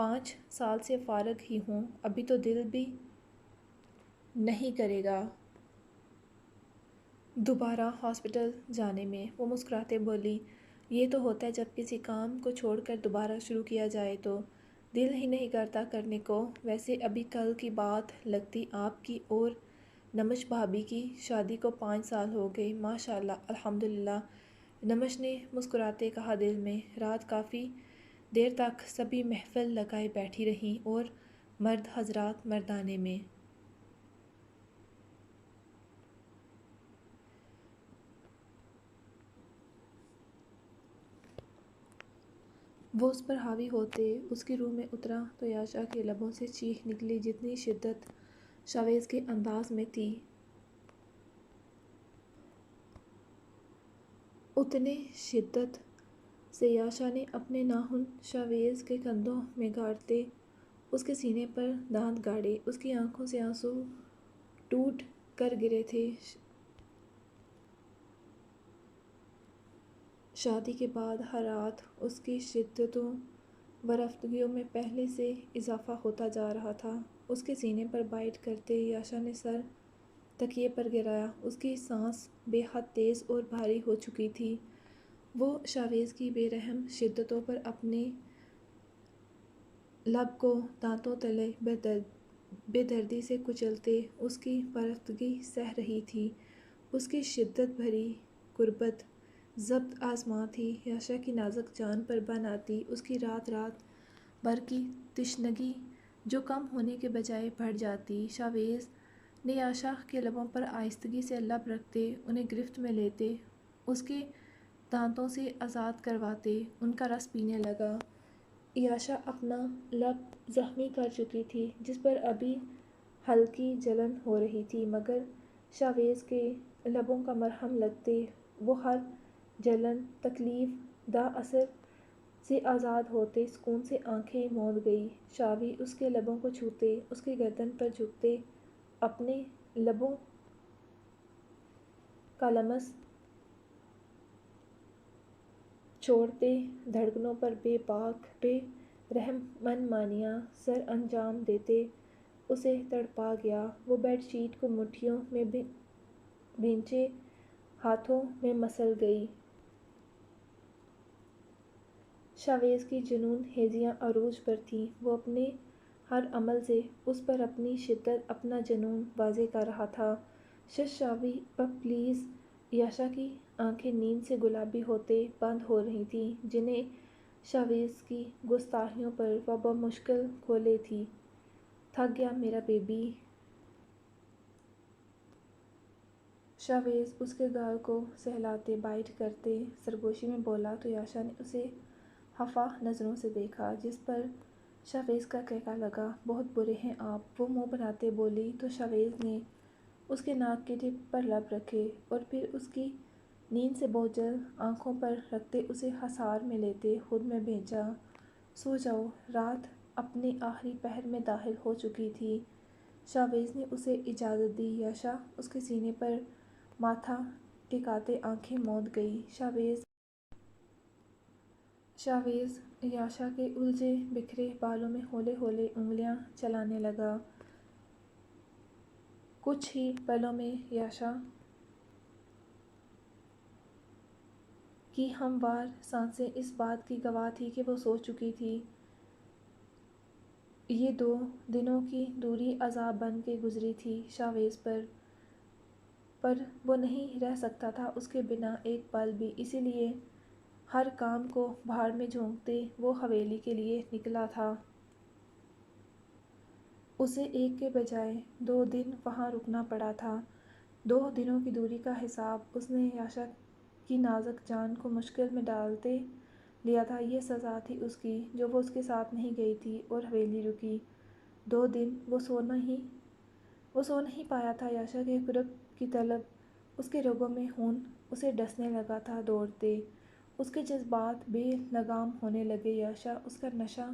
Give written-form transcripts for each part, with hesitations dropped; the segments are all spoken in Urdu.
5 سال سے فارغ ہی ہوں، ابھی تو دل بھی نہیں کرے گا دوبارہ ہاسپٹل جانے میں۔ وہ مسکراتے بولی، یہ تو ہوتا ہے جب کسی کام کو چھوڑ کر دوبارہ شروع کیا جائے تو دل ہی نہیں کرتا کرنے کو۔ ویسے ابھی کل کی بات لگتی آپ کی اور نمش بھابھی کی شادی کو 5 سال ہو گئے، ماشاءاللہ الحمدللہ۔ نمش نے مسکراتے کہا، دل میں رات کافی دیر تک سبھی محفل لگائے بیٹھی رہیں اور مرد حضرات مردانے میں وہ اس پر حاوی ہوتے۔ اس کی روح میں اترا تو یاشا کے لبوں سے چیخ نکلی، جتنی شدت شاویز کے انداز میں تھی اتنے شدت سے یاشا نے اپنے ناخن شاویز کے کندھوں میں گاڑتے اس کے سینے پر دانت گاڑے۔ اس کی آنکھوں سے آنسو ٹوٹ کر گرے تھے۔ شادی کے بعد ہر رات اس کی شدتوں و رفتگیوں میں پہلے سے اضافہ ہوتا جا رہا تھا۔ اس کے سینے پر بائٹ کرتے یاشا نے سر تکیے پر گرایا۔ اس کی سانس بے حد تیز اور بھاری ہو چکی تھی۔ وہ شاویز کی بے رحم شدتوں پر اپنے لب کو دانتوں تلے بے دردی سے کچلتے اس کی برفتگی سہہ رہی تھی۔ اس کی شدت بھری قربت ضبط آزما تھی۔ یاشا کی نازک جان پر بن آتی اس کی رات بھر کی تشنگی جو کم ہونے کے بجائے بڑھ جاتی۔ شاویز نے یاشا کے لبوں پر آہستگی سے لب رکھتے انہیں گرفت میں لیتے اس کے دانتوں سے آزاد کرواتے ان کا رس پینے لگا۔ یاشا اپنا لب زخمی کر چکی تھی جس پر ابھی ہلکی جلن ہو رہی تھی، مگر شاویز کے لبوں کا مرہم لگتے وہ ہر جلن تکلیف دہ اثر سے آزاد ہوتے سکون سے آنکھیں موند گئی۔ شاوی اس کے لبوں کو چھوتے اس کی گردن پر جھکتے اپنے لبوں کا لمس چھوڑتے دھڑکنوں پر بے باک بے رحم من مانیاں سر انجام دیتے اسے تڑپا گیا۔ وہ بیڈ شیٹ کو مٹھیوں میں بھینچے ہاتھوں میں مسل گئی۔ شاویز کی جنون ہیزیاں عروج پر تھیں۔ وہ اپنے ہر عمل سے اس پر اپنی شدت اپنا جنون واضح کر رہا تھا۔ شش شاوی اب پلیز۔ یاشا کی آنکھیں نیند سے گلابی ہوتے بند ہو رہی تھیں جنہیں شاویز کی گستاخیوں پر وہ بمشکل کھولے تھی۔ تھک گیا میرا بیبی۔ شاویز اس کے گال کو سہلاتے بائٹ کرتے سرگوشی میں بولا تو یاشا نے اسے خفا نظروں سے دیکھا جس پر شاویز کا کہکا لگا، بہت برے ہیں آپ۔ وہ منہ بناتے بولی تو شاویز نے اس کے ناک کی ٹپ پر لب رکھے اور پھر اس کی نیند سے بوجھل آنکھوں پر رکھتے اسے حصار میں لیتے خود میں بھیجا، سو جاؤ۔ رات اپنے آخری پہر میں داخل ہو چکی تھی۔ شاویز نے اسے اجازت دی۔ یاشا اس کے سینے پر ماتھا ٹکاتے آنکھیں موند گئی۔ شاویز یاشا کے الجھے بکھرے بالوں میں ہولے ہولے انگلیاں چلانے لگا۔ کچھ ہی پلوں میں یاشا کی ہموار سانسیں اس بات کی گواہ تھیں کہ وہ سو چکی تھی۔ یہ 2 دنوں کی دوری عذاب بن کے گزری تھی شاویز پر وہ نہیں رہ سکتا تھا اس کے بنا ایک پل بھی، اسی لیے ہر کام کو بھاڑ میں جھونکتے وہ حویلی کے لیے نکلا تھا۔ اسے 1 کے بجائے 2 دن وہاں رکنا پڑا تھا۔ 2 دنوں کی دوری کا حساب اس نے یاشا کی نازک جان کو مشکل میں ڈالتے لیا تھا۔ یہ سزا تھی اس کی جو وہ اس کے ساتھ نہیں گئی تھی اور حویلی رکی۔ 2 دن وہ سو نہیں پایا تھا۔ یاشا کے قرب کی طلب اس کے رگوں میں خون اسے ڈسنے لگا تھا دوڑتے اس کے جذبات بے لگام ہونے لگے۔ یاشا اس کا نشہ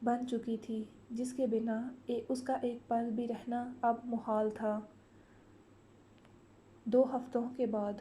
بن چکی تھی جس کے بنا اس کا ایک پل بھی رہنا اب محال تھا۔ 2 ہفتوں کے بعد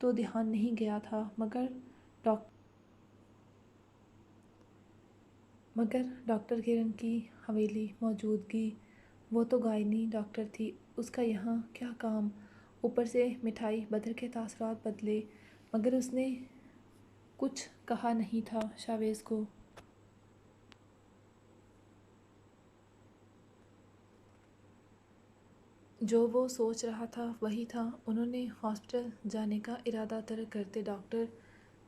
تو دھیان نہیں گیا تھا، مگر ڈاکٹر کرن کی حویلی موجودگی، وہ تو گائنی ڈاکٹر تھی، اس کا یہاں کیا کام؟ اوپر سے مٹھائی بدر کے تاثرات بدلے، مگر اس نے کچھ کہا نہیں تھا شاویز کو۔ جو وہ سوچ رہا تھا وہی تھا۔ انہوں نے ہاسپٹل جانے کا ارادہ ترک کرتے ڈاکٹر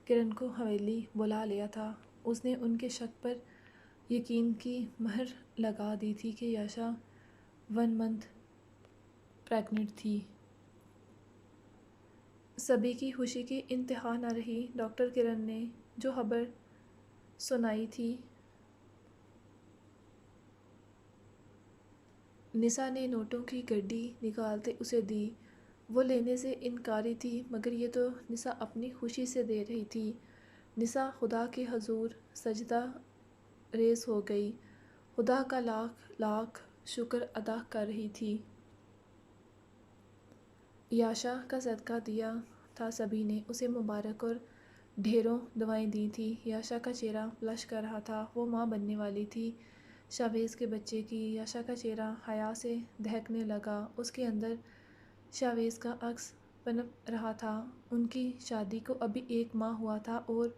کرن کو حویلی بلا لیا تھا۔ اس نے ان کے شک پر یقین کی مہر لگا دی تھی کہ یاشا 1 منتھ پریگننٹ تھی۔ سبھی کی خوشی کی انتہا نہ رہی۔ ڈاکٹر کرن نے جو خبر سنائی تھی، نسا نے نوٹوں کی گڈی نکالتے اسے دی۔ وہ لینے سے انکاری تھی، مگر یہ تو نسا اپنی خوشی سے دے رہی تھی۔ نسا خدا کے حضور سجدہ ریز ہو گئی، خدا کا لاکھ لاکھ شکر ادا کر رہی تھی۔ یاشا کا صدقہ دیا تھا سبھی نے، اسے مبارک اور ڈھیروں دعائیں دی تھیں۔ یاشا کا چہرہ بلش کر رہا تھا، وہ ماں بننے والی تھی شاویز کے بچے کی۔ یاشا کا چہرہ حیا سے دہکنے لگا، اس کے اندر شاویز کا عکس پنپ رہا تھا۔ ان کی شادی کو ابھی 1 ماہ ہوا تھا اور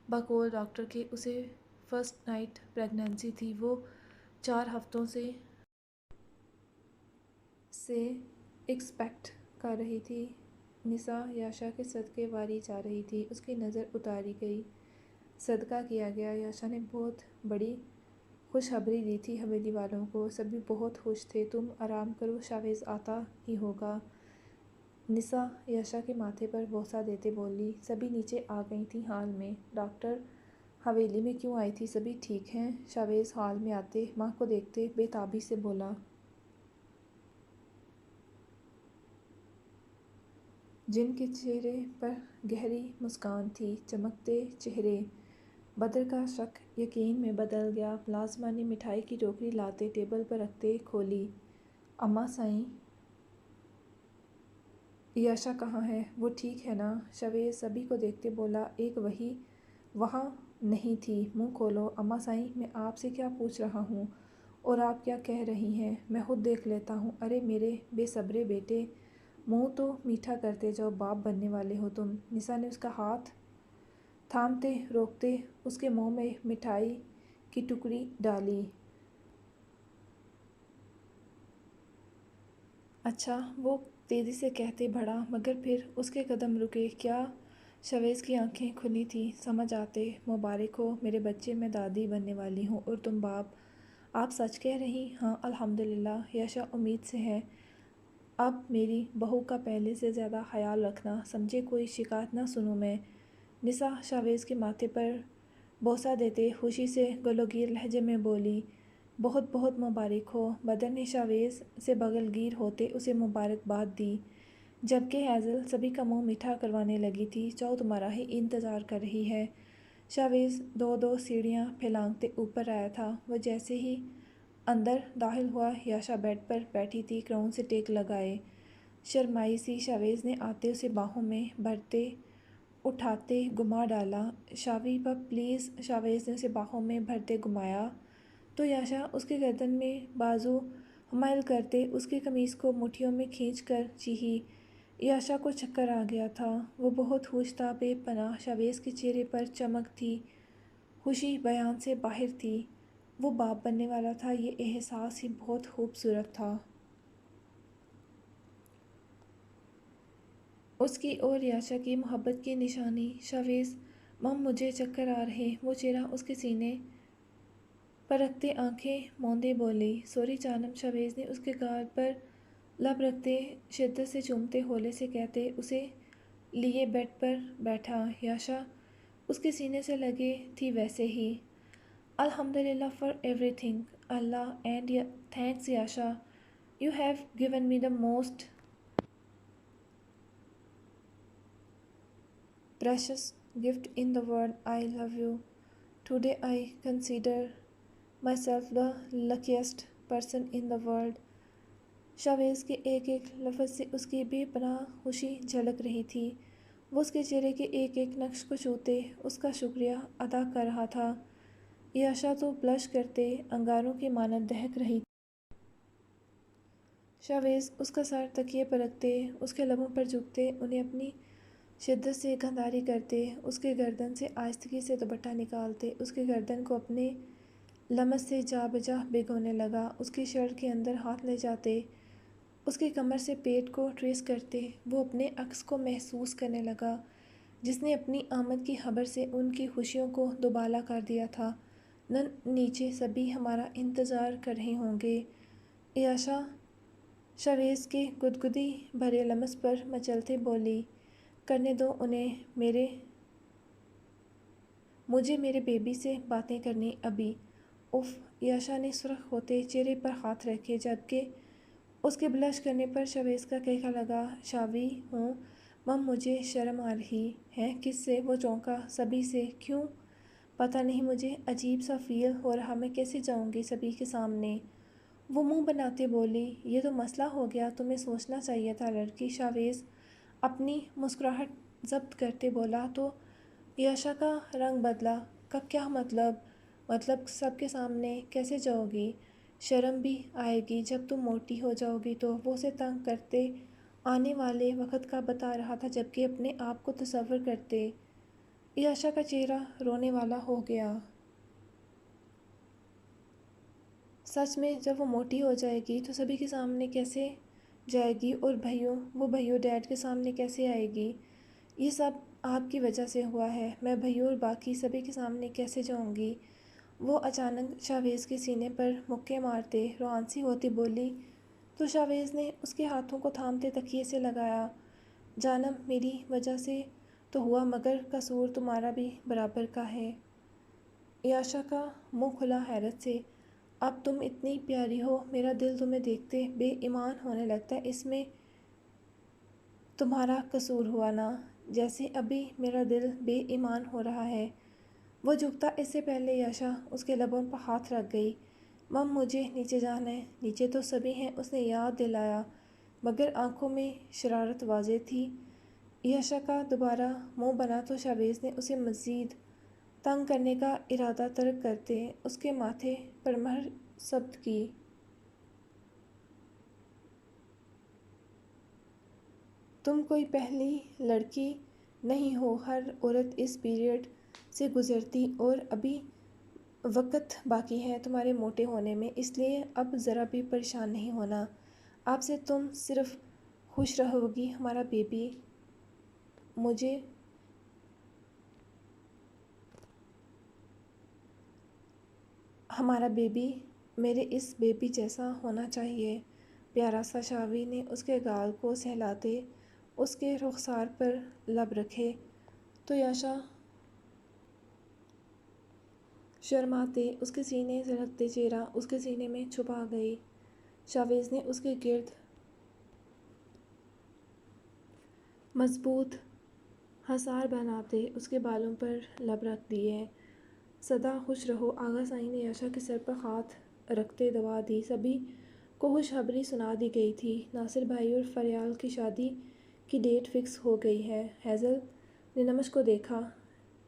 بقول ڈاکٹر کے اسے فرسٹ نائٹ پریگننسی تھی۔ وہ 4 ہفتوں سے ایکسپیکٹ کر رہی تھی۔ نسا یاشا کے صدقے واری جا رہی تھی، اس کی نظر اتاری گئی، صدقہ کیا گیا۔ یاشا نے بہت بڑی خوشخبری دی تھی حویلی والوں کو، سبھی بہت خوش تھے۔ تم آرام کرو، شاویز آتا ہی ہوگا، نسا یاشا کے ماتھے پر بوسہ دیتے بولی۔ سبھی نیچے آ گئی تھیں ہال میں۔ ڈاکٹر حویلی میں کیوں آئی تھی؟ سبھی ٹھیک ہیں؟ شاویز ہال میں آتے ماں کو دیکھتے بے تابی سے بولا۔ جن کے چہرے پر گہری مسکان تھی، چمکتے چہرے۔ بدر کا شک یقین میں بدل گیا۔ ملازمہ نے مٹھائی کی ٹوکری لاتے ٹیبل پر رکھتے کھولی۔ اماں سائیں، یاشا کہاں ہے؟ وہ ٹھیک ہے نا؟ شاویز سبھی کو دیکھتے بولا۔ ایک وہی وہاں نہیں تھی۔ منہ کھولو اماں سائیں، میں آپ سے کیا پوچھ رہا ہوں اور آپ کیا کہہ رہی ہیں، میں خود دیکھ لیتا ہوں۔ ارے میرے بے صبرے بیٹے، منہ تو میٹھا کرتے جاؤ، باپ بننے والے ہو تم۔ نسا نے اس کا ہاتھ تھامتے روکتے اس کے منہ میں مٹھائی کی ٹکڑی ڈالی۔ اچھا، وہ تیزی سے کہتے بڑھا، مگر پھر اس کے قدم رکے۔ کیا؟ شاویز کی آنکھیں کھلی تھیں۔ سمجھ آتے، مبارک ہو میرے بچے، میں دادی بننے والی ہوں اور تم باپ۔ آپ سچ کہہ رہی؟ ہاں الحمدللہ، یاشا امید سے ہے۔ اب میری بہو کا پہلے سے زیادہ خیال رکھنا، سمجھے؟ کوئی شکایت نہ سنوں میں۔ نسا شاویز کے ماتھے پر بوسہ دیتے خوشی سے گلوگیر لہجے میں بولی، بہت بہت مبارک ہو۔ بدر نے شاویز سے بغل گیر ہوتے اسے مبارکباد دی، جبکہ ہیزل سبھی کا منہ میٹھا کروانے لگی تھی۔ جاؤ، تمہارا ہی انتظار کر رہی ہے۔ شاویز 2 سیڑھیاں پھیلانگتے اوپر آیا تھا۔ وہ جیسے ہی اندر داخل ہوا، یاشا بیڈ پر بیٹھی تھی، کراؤن سے ٹیک لگائے، شرمائی سی۔ شاویز نے آتے اسے باہوں میں بھرتے اٹھاتے گھما ڈالا۔ شاوی با پلیز۔ شاویز نے اسے باہوں میں بھرتے گھمایا تو یاشا اس کے گردن میں بازو حمل کرتے اس کی قمیص کو مٹھیوں میں کھینچ کر چیخی۔ یاشا کو چکر آ گیا تھا، وہ بہت خوش تھا، بے پناہ۔ شاویز کے چہرے پر چمک تھی، خوشی بیان سے باہر تھی۔ وہ باپ بننے والا تھا، یہ احساس ہی بہت خوبصورت تھا۔ اس کی اور یاشا کی محبت کی نشانی۔ شاویز، مم مجھے چکر آ رہے۔ وہ چہرہ اس کے سینے پر رکھتے آنکھیں موندے بولی۔ سوری جانم۔ شاویز نے اس کے گال پر لب رکھتے شدت سے چومتے ہولے سے کہتے اسے لیے بیڈ پر بیٹھا۔ یاشا اس کے سینے سے لگے تھی ویسے ہی۔ الحمدللہ for everything Allah, and thanks Yasha, you have given me the most precious gift in the world. I love you. Today I consider myself the luckiest person in the world. Shavez کے ایک ایک لفظ سے اس کی بے پناہ خوشی جھلک رہی تھی۔ وہ اس کے چہرے کے ایک ایک نقش کو چھوتے اس کا شکریہ ادا کر رہا تھا۔ یاشا تو بلش کرتے انگاروں کی مانند دہک رہی تھی۔ شاویز اس کا سر تکیے پر رکھتے، اس کے لبوں پر جھکتے، انہیں اپنی شدت سے گنداری کرتے، اس کے گردن سے آہستگی سے دوپٹہ نکالتے، اس کے گردن کو اپنے لمس سے جا بجا بھگونے لگا، اس کی شرٹ کے اندر ہاتھ لے جاتے، اس کی کمر سے پیٹ کو ٹریس کرتے۔ وہ اپنے عکس کو محسوس کرنے لگا جس نے اپنی آمد کی خبر سے ان کی خوشیوں کو دوبالا کر دیا تھا۔ نیچے سبھی ہمارا انتظار کر رہے ہوں گے۔ ایشا شاویز کے گدگدی بھرے لمس پر مچلتے بولی، کرنے دو انہیں مجھے میرے بیبی سے باتیں کرنی ابھی۔ اف، یاشا نے سرخ ہوتے چہرے پر ہاتھ رکھے جبکہ اس کے بلش کرنے پر شاویز کا کہنے لگا، شاوی ہوں مم، مجھے شرم آ رہی ہے۔ کس سے؟ وہ چونکا۔ سبھی سے۔ کیوں؟ پتہ نہیں، مجھے عجیب سا فیل ہو رہا، میں کیسے جاؤں گی سبھی کے سامنے؟ وہ منہ بناتے بولی، یہ تو مسئلہ ہو گیا، تمہیں سوچنا چاہیے تھا لڑکی۔ شاویز اپنی مسکراہٹ ضبط کرتے بولا، تو یاشا کا رنگ بدلا، کا کیا مطلب؟ مطلب سب کے سامنے کیسے جاؤ گی؟ شرم بھی آئے گی جب تم موٹی ہو جاؤ گی تو۔ وہ اسے تنگ کرتے آنے والے وقت کا بتا رہا تھا جبکہ اپنے آپ کو تصور کرتے یاشا کا چہرہ رونے والا ہو گیا۔ سچ میں جب وہ موٹی ہو جائے گی تو سبھی کے سامنے کیسے جائے گی؟ اور وہ بھائیوں ڈیڈ کے سامنے کیسے آئے گی؟ یہ سب آپ کی وجہ سے ہوا ہے، میں بھائیوں اور باقی سبھی کے سامنے کیسے جاؤں گی؟ وہ اچانک شاویز کے سینے پر مکے مارتے روانسی ہوتی بولی، تو شاویز نے اس کے ہاتھوں کو تھامتے تکیے سے لگایا، جانم میری وجہ سے تو ہوا مگر قصور تمہارا بھی برابر کا ہے۔ یاشا کا منہ کھلا حیرت سے، اب تم اتنی پیاری ہو، میرا دل تمہیں دیکھتے بے ایمان ہونے لگتا ہے، اس میں تمہارا قصور ہوا نا، جیسے ابھی میرا دل بے ایمان ہو رہا ہے۔ وہ جھکتا اس سے پہلے یاشا اس کے لبوں پر ہاتھ رکھ گئی، مم مجھے نیچے جانا ہے۔ نیچے تو سبھی ہیں، اس نے یاد دلایا، مگر آنکھوں میں شرارت واضح تھی۔ یاشا کا دوبارہ منہ بنا تو شاویز نے اسے مزید تنگ کرنے کا ارادہ ترک کرتے اس کے ماتھے پر مہر ثبت کی۔ تم کوئی پہلی لڑکی نہیں ہو، ہر عورت اس پیریڈ سے گزرتی اور ابھی وقت باقی ہے تمہارے موٹے ہونے میں، اس لیے اب ذرا بھی پریشان نہیں ہونا۔ اب سے تم صرف خوش رہو گی، ہمارا بیبی میرے اس بیبی جیسا ہونا چاہیے، پیارا سا۔ شاوی نے اس کے گال کو سہلاتے اس کے رخسار پر لب رکھے تو یاشا شرماتے اس کے سینے سے لگتے چہرہ اس کے سینے میں چھپا گئی۔ شاویز نے اس کے گرد مضبوط حصار بناتے اس کے بالوں پر لب رکھ دیے۔ سدا خوش رہو۔ آغا سائیں نے یاشا کے سر پر ہاتھ رکھتے دعا دی۔ سبھی کو خوشخبری سنا دی گئی تھی، ناصر بھائی اور فریال کی شادی کی ڈیٹ فکس ہو گئی ہے۔ ہیزل نے نمش کو دیکھا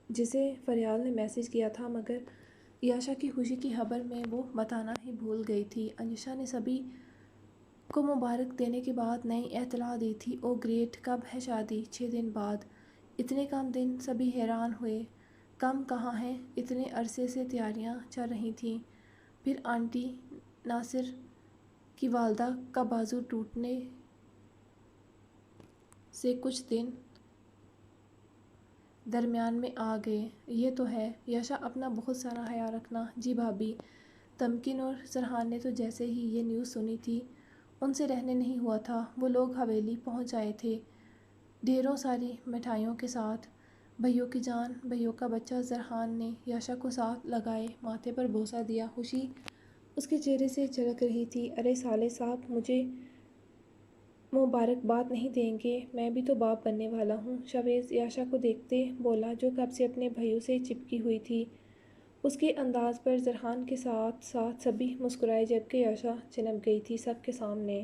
جسے فریال نے میسج کیا تھا، مگر یاشا کی خوشی کی خبر میں وہ بتانا ہی بھول گئی تھی۔ انیشا نے سبھی کو مبارک دینے کے بعد نئی اطلاع دی تھی، او گریٹ، کب ہے شادی؟ 6 دن بعد۔ اتنے کم دن؟ سبھی حیران ہوئے۔ کم کہاں ہیں، اتنے عرصے سے تیاریاں چل رہی تھیں۔ پھر آنٹی ناصر کی والدہ کا بازو ٹوٹنے سے کچھ دن درمیان میں آ گئے۔ یہ تو ہے۔ یاشا اپنا بہت سارا خیال رکھنا۔ جی بھابی۔ تمکن اور سرحان نے تو جیسے ہی یہ نیوز سنی تھی ان سے رہنے نہیں ہوا تھا۔ وہ لوگ حویلی پہنچ آئے تھے ڈھیروں ساری مٹھائیوں کے ساتھ۔ بھائیوں کی جان، بھائیوں کا بچہ سرحان نے یاشا کو ساتھ لگائے ماتھے پر بوسہ دیا، خوشی اس کے چہرے سے جھلک رہی تھی۔ ارے سالے صاحب مجھے مبارکباد نہیں دیں گے؟ میں بھی تو باپ بننے والا ہوں۔ شاویز یاشا کو دیکھتے بولا جو کب سے اپنے بھائیوں سے چپکی ہوئی تھی۔ اس کے انداز پر سرحان کے ساتھ ساتھ سبھی مسکرائے جبکہ یاشا چمک گئی تھی سب کے سامنے۔